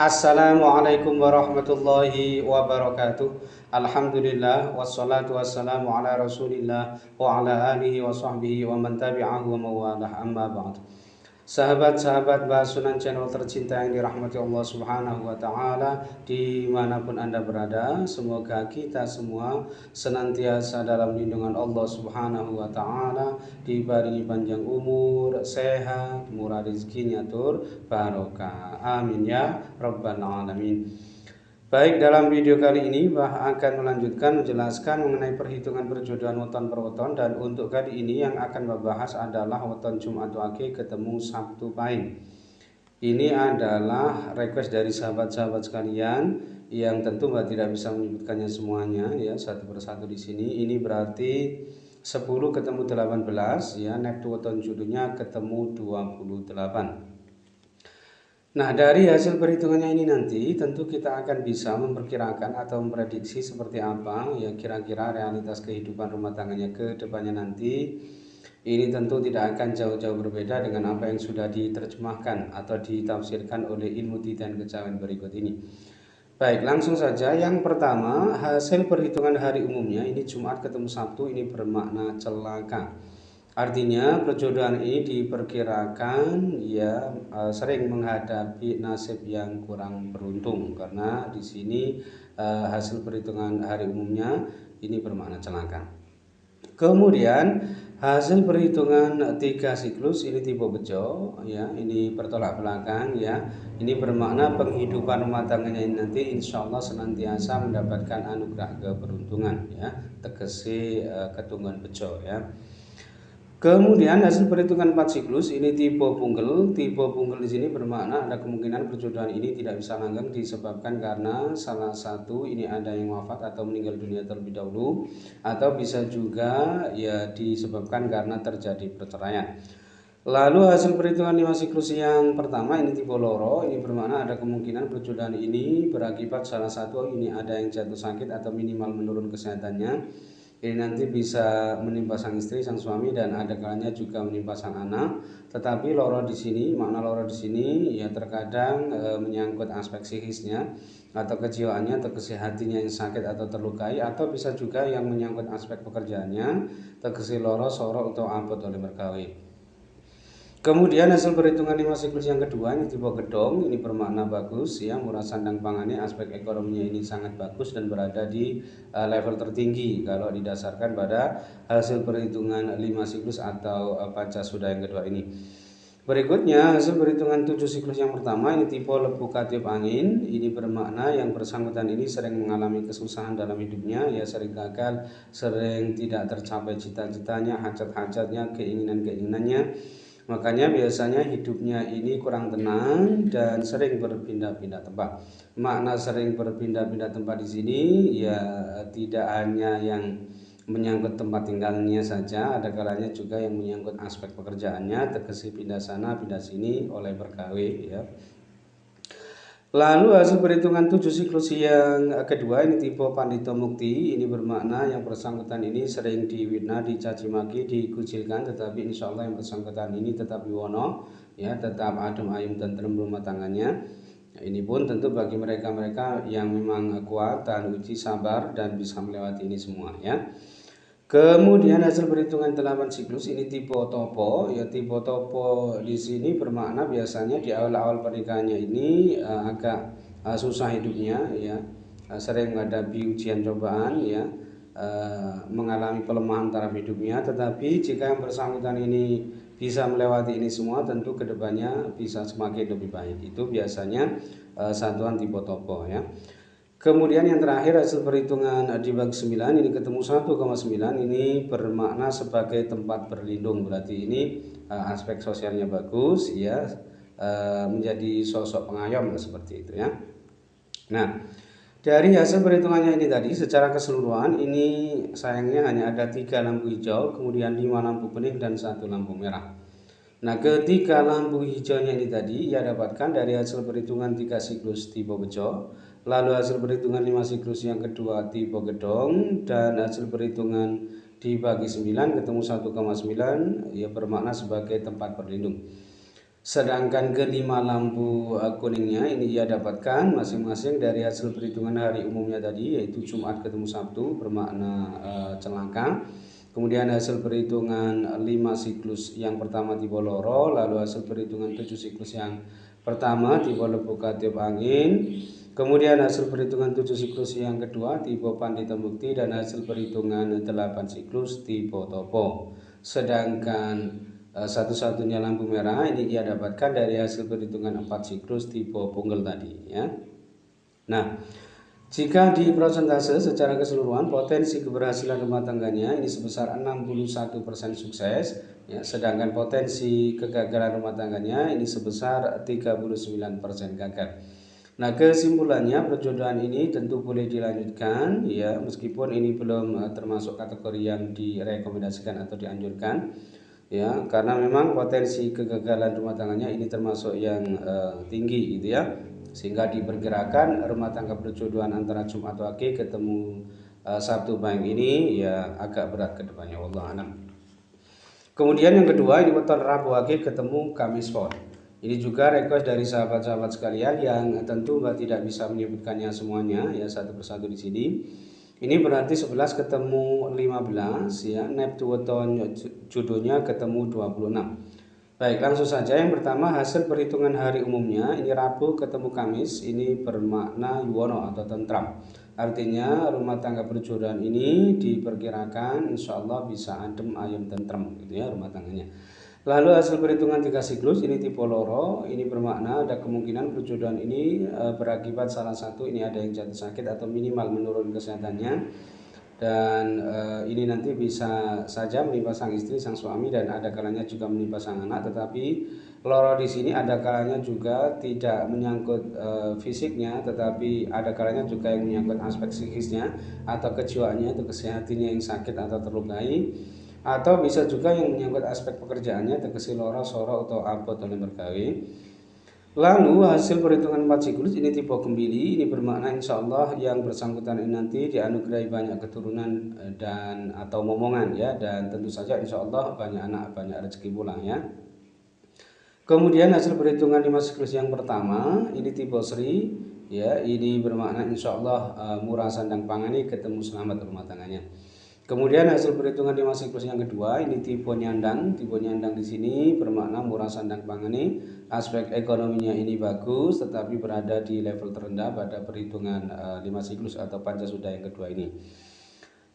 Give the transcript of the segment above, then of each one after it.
Assalamualaikum warahmatullahi wabarakatuh. Alhamdulillah wassalatu wassalamu ala Rasulillah wa ala alihi wa sahbihi wa man tabi'ahu wa mawalah amma ba'd. Sahabat-sahabat Bahas Sunan channel tercinta yang dirahmati Allah Subhanahu wa taala, dimanapun Anda berada, semoga kita semua senantiasa dalam lindungan Allah Subhanahu wa taala, dibaringi panjang umur, sehat, murah rezekinya tur barokah. Amin ya rabbal alamin. Baik, dalam video kali ini akan melanjutkan menjelaskan mengenai perhitungan perjodohan weton per weton, dan untuk kali ini yang akan membahas adalah weton Jumat Wage ketemu Sabtu Pahing. Ini adalah request dari sahabat-sahabat sekalian yang tentu Mbak tidak bisa menyebutkannya semuanya ya satu persatu di sini. Ini berarti 10 ketemu 18 ya, neptu weton judulnya ketemu 28. Nah, dari hasil perhitungannya ini nanti tentu kita akan bisa memperkirakan atau memprediksi seperti apa ya kira-kira realitas kehidupan rumah tangganya ke depannya nanti. Ini tentu tidak akan jauh-jauh berbeda dengan apa yang sudah diterjemahkan atau ditafsirkan oleh ilmu titian kejawen berikut ini. Baik, langsung saja. Yang pertama, hasil perhitungan hari umumnya ini Jumat ketemu Sabtu ini bermakna celaka. Artinya perjodohan ini diperkirakan ya sering menghadapi nasib yang kurang beruntung, karena di sini hasil perhitungan hari umumnya ini bermakna celaka. Kemudian hasil perhitungan 3 siklus ini tipe bejo ya, ini bertolak belakang ya. Ini bermakna penghidupan rumah tangganya ini nanti insya Allah senantiasa mendapatkan anugerah keberuntungan ya, tegese ketunggan bejo ya. Kemudian hasil perhitungan 4 siklus ini tipe punggel. Tipe punggel di sini bermakna ada kemungkinan perjodohan ini tidak bisa langgeng disebabkan karena salah satu ini ada yang wafat atau meninggal dunia terlebih dahulu, atau bisa juga ya disebabkan karena terjadi perceraian. Lalu hasil perhitungan 5 siklus yang pertama ini tipe loro. Ini bermakna ada kemungkinan perjodohan ini berakibat salah satu ini ada yang jatuh sakit atau minimal menurun kesehatannya. Ini nanti bisa menimpa sang istri, sang suami, dan ada kalanya juga menimpa sang anak. Tetapi loro di sini, makna loro di sini ya terkadang menyangkut aspek psikisnya atau kejiwaannya atau kesehatannya yang sakit atau terlukai, atau bisa juga yang menyangkut aspek pekerjaannya, tegesi loro soro atau abot oleh mergawe. Kemudian hasil perhitungan 5 siklus yang kedua ini tipe gedong. Ini bermakna bagus ya, murah sandang pangannya, aspek ekonominya ini sangat bagus dan berada di level tertinggi kalau didasarkan pada hasil perhitungan 5 siklus atau pancasuda yang kedua ini. Berikutnya hasil perhitungan 7 siklus yang pertama ini tipe lebu katiup angin. Ini bermakna yang bersangkutan ini sering mengalami kesusahan dalam hidupnya ya, sering gagal, sering tidak tercapai cita-citanya, hajat-hajatnya, keinginan-keinginannya. Makanya biasanya hidupnya ini kurang tenang dan sering berpindah-pindah tempat. Makna sering berpindah-pindah tempat di sini ya tidak hanya yang menyangkut tempat tinggalnya saja, ada kalanya juga yang menyangkut aspek pekerjaannya, tegesi pindah sana pindah sini oleh bergawe ya. Lalu hasil perhitungan 7 siklus yang kedua ini tipe Pandito Mukti. Ini bermakna yang bersangkutan ini sering diwina, dicaci maki, dikucilkan, tetapi insya Allah yang bersangkutan ini tetap wiwono ya, tetap adem ayem dan tentrem rumah tangannya. Ini pun tentu bagi mereka-mereka yang memang kuat, tahan uji, sabar, dan bisa melewati ini semua ya. Kemudian hasil perhitungan 8 siklus ini tipe topo ya, tipe topo di sini bermakna biasanya di awal-awal pernikahannya ini agak susah hidupnya ya, sering menghadapi ujian cobaan ya, mengalami pelemahan taraf hidupnya, tetapi jika yang bersangkutan ini bisa melewati ini semua tentu kedepannya bisa semakin lebih baik. Itu biasanya satuan tipe topo ya. Kemudian yang terakhir hasil perhitungan dibagi 9 ini ketemu 1,9. Ini bermakna sebagai tempat berlindung, berarti ini aspek sosialnya bagus ya, menjadi sosok pengayom seperti itu ya. Nah, dari hasil perhitungannya ini tadi secara keseluruhan ini sayangnya hanya ada 3 lampu hijau, kemudian 5 lampu kuning dan 1 lampu merah. Nah, ketika lampu hijaunya ini tadi ia dapatkan dari hasil perhitungan 3 siklus tipe bejo, lalu hasil perhitungan 5 siklus yang kedua tipe gedong, dan hasil perhitungan dibagi 9 ketemu 1,9 ya bermakna sebagai tempat berlindung. Sedangkan kelima lampu kuningnya ini ia dapatkan masing-masing dari hasil perhitungan hari umumnya tadi, yaitu Jumat ketemu Sabtu bermakna celaka. Kemudian hasil perhitungan 5 siklus yang pertama tipe loro, lalu hasil perhitungan 7 siklus yang pertama tipe lebuka tiup angin. Kemudian hasil perhitungan 7 siklus yang kedua tipe pandita mukti, dan hasil perhitungan 8 siklus tipe topo. Sedangkan satu-satunya lampu merah ini ia dapatkan dari hasil perhitungan 4 siklus tipe punggel tadi ya. Nah, jika di prosentase secara keseluruhan potensi keberhasilan rumah tangganya ini sebesar 61% sukses ya, sedangkan potensi kegagalan rumah tangganya ini sebesar 39% gagal. Nah, kesimpulannya perjodohan ini tentu boleh dilanjutkan ya, meskipun ini belum termasuk kategori yang direkomendasikan atau dianjurkan ya, karena memang potensi kegagalan rumah tangganya ini termasuk yang tinggi gitu ya, sehingga diperkirakan rumah tangga perjodohan antara Jumat Wage ketemu Sabtu Pahing ini ya agak berat ke depannya, wallahu a'lam. Kemudian yang kedua ini weton Rabu Wage ketemu Kamis Pon. Ini juga request dari sahabat-sahabat sekalian yang tentu Mbak tidak bisa menyebutkannya semuanya ya satu persatu di sini. Ini berarti 11 ketemu 15 ya, Neptu weton jodohnya ketemu 26. Baik, langsung saja. Yang pertama hasil perhitungan hari umumnya ini Rabu ketemu Kamis, ini bermakna yuwono atau tentram. Artinya rumah tangga perjodohan ini diperkirakan insya Allah bisa adem ayem tentram gitu ya rumah tangganya. Lalu hasil perhitungan 3 siklus ini tipe loro, ini bermakna ada kemungkinan perjodohan ini berakibat salah satu ini ada yang jatuh sakit atau minimal menurun kesehatannya, dan ini nanti bisa saja menimpa sang istri, sang suami, dan ada kalanya juga menimpa sang anak. Tetapi loro di sini ada kalanya juga tidak menyangkut fisiknya, tetapi ada kalanya juga yang menyangkut aspek psikisnya atau kejiwaannya atau kesehatannya yang sakit atau terlukai, atau bisa juga yang menyangkut aspek pekerjaannya tegesi loro soro atau abot oleh bergawe. Lalu hasil perhitungan 4 siklus ini tipe gembili, ini bermakna insya Allah yang bersangkutan ini nanti dianugerahi banyak keturunan dan atau momongan ya, dan tentu saja insya Allah banyak anak, banyak rezeki pula ya. Kemudian hasil perhitungan 5 siklus yang pertama ini tipe Sri ya, ini bermakna insya Allah murah sandang pangani ketemu selamat rumah tangganya. Kemudian hasil perhitungan 5 siklus yang kedua ini tipe nyandang. Tipe nyandang di sini bermakna murah sandang pangani, aspek ekonominya ini bagus tetapi berada di level terendah pada perhitungan 5 siklus atau pancasuda yang kedua ini.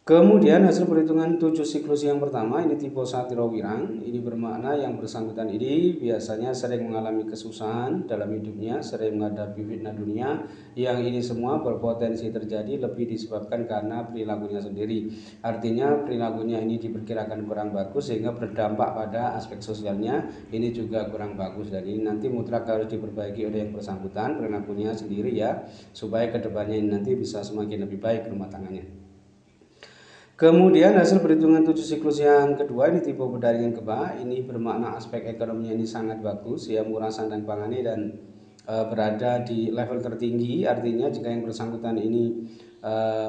Kemudian hasil perhitungan 7 siklus yang pertama ini tipe Satiro Wirang, ini bermakna yang bersangkutan ini biasanya sering mengalami kesusahan dalam hidupnya, sering menghadapi fitnah dunia, yang ini semua berpotensi terjadi lebih disebabkan karena perilakunya sendiri. Artinya perilakunya ini diperkirakan kurang bagus sehingga berdampak pada aspek sosialnya ini juga kurang bagus, dan ini nanti mutlak harus diperbaiki oleh yang bersangkutan perilakunya sendiri ya, supaya kedepannya ini nanti bisa semakin lebih baik rumah tangganya. Kemudian hasil perhitungan 7 siklus yang kedua ini tipe Pedaringan Keba, ini bermakna aspek ekonominya ini sangat bagus ya, murah sandang pangani dan berada di level tertinggi. Artinya jika yang bersangkutan ini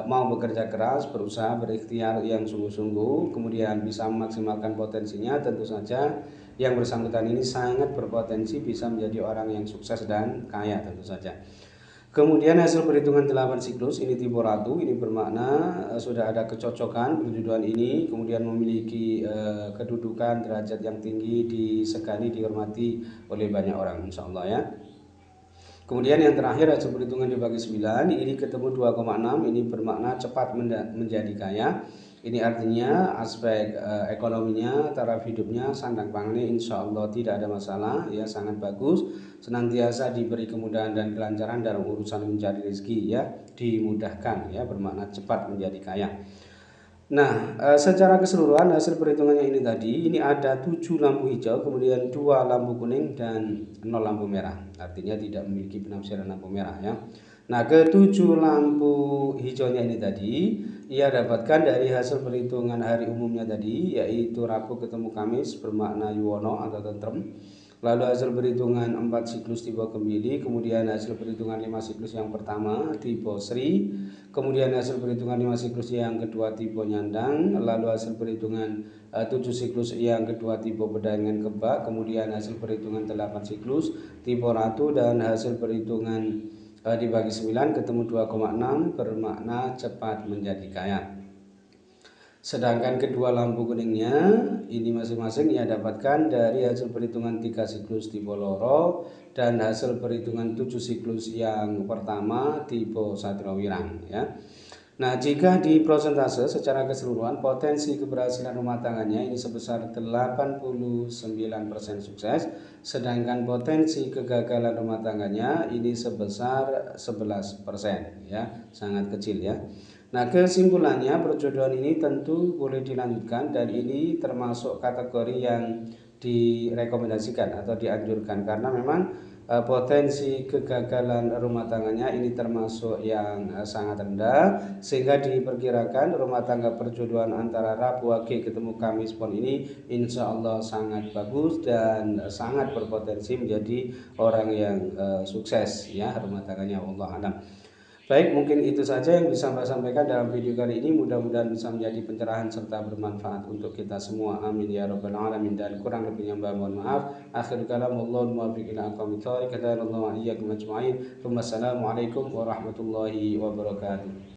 mau bekerja keras, berusaha, berikhtiar yang sungguh-sungguh, kemudian bisa memaksimalkan potensinya, tentu saja yang bersangkutan ini sangat berpotensi bisa menjadi orang yang sukses dan kaya tentu saja. Kemudian hasil perhitungan 8 siklus ini tipe Ratu, ini bermakna sudah ada kecocokan perjodohan ini, kemudian memiliki kedudukan derajat yang tinggi, disegani, dihormati oleh banyak orang insya Allah ya. Kemudian yang terakhir hasil perhitungan dibagi 9 ini ketemu 2,6, ini bermakna cepat menjadi kaya. Ini artinya aspek ekonominya, taraf hidupnya, sandang pangannya insya Allah tidak ada masalah ya, sangat bagus, senantiasa diberi kemudahan dan kelancaran dalam urusan mencari rezeki ya, dimudahkan ya, bermakna cepat menjadi kaya. Nah, secara keseluruhan hasil perhitungannya ini tadi, ini ada 7 lampu hijau, kemudian 2 lampu kuning dan 0 lampu merah. Artinya tidak memiliki penafsiran lampu merah ya. Nah, ke-7 lampu hijaunya ini tadi ia dapatkan dari hasil perhitungan hari umumnya tadi, yaitu Rabu ketemu Kamis bermakna yuwono atau tentrem. lalu hasil perhitungan 4 siklus tipe Kembili, kemudian hasil perhitungan 5 siklus yang pertama tipe Sri, kemudian hasil perhitungan 5 siklus yang kedua tipe Nyandang, lalu hasil perhitungan 7 siklus yang kedua tipe Pedayangan Kebak, kemudian hasil perhitungan 8 siklus tipe Ratu, dan hasil perhitungan dibagi 9 ketemu 2,6 bermakna cepat menjadi kaya. Sedangkan kedua lampu kuningnya ini masing-masing ia dapatkan dari hasil perhitungan 3 siklus tipe Loro dan hasil perhitungan 7 siklus yang pertama tipe Satrawirang ya. Nah, jika di prosentase secara keseluruhan potensi keberhasilan rumah tangganya ini sebesar 89% sukses, sedangkan potensi kegagalan rumah tangganya ini sebesar 11% ya, sangat kecil ya. Nah, kesimpulannya perjodohan ini tentu boleh dilanjutkan dan ini termasuk kategori yang direkomendasikan atau dianjurkan karena memang potensi kegagalan rumah tangganya ini termasuk yang sangat rendah, sehingga diperkirakan rumah tangga perjodohan antara Rabu Wage ketemu Kamis Pon ini insya Allah sangat bagus dan sangat berpotensi menjadi orang yang sukses ya rumah tangganya, wallahu a'lam. Baik, mungkin itu saja yang bisa saya sampaikan dalam video kali ini. Mudah-mudahan bisa menjadi pencerahan serta bermanfaat untuk kita semua. Amin ya rabbal alamin. Dan kurang lebihnya mohon maaf. Akhir kalam, wallahu muwaffiq ila aqwamit thoriq. Assalamualaikum warahmatullahi wabarakatuh.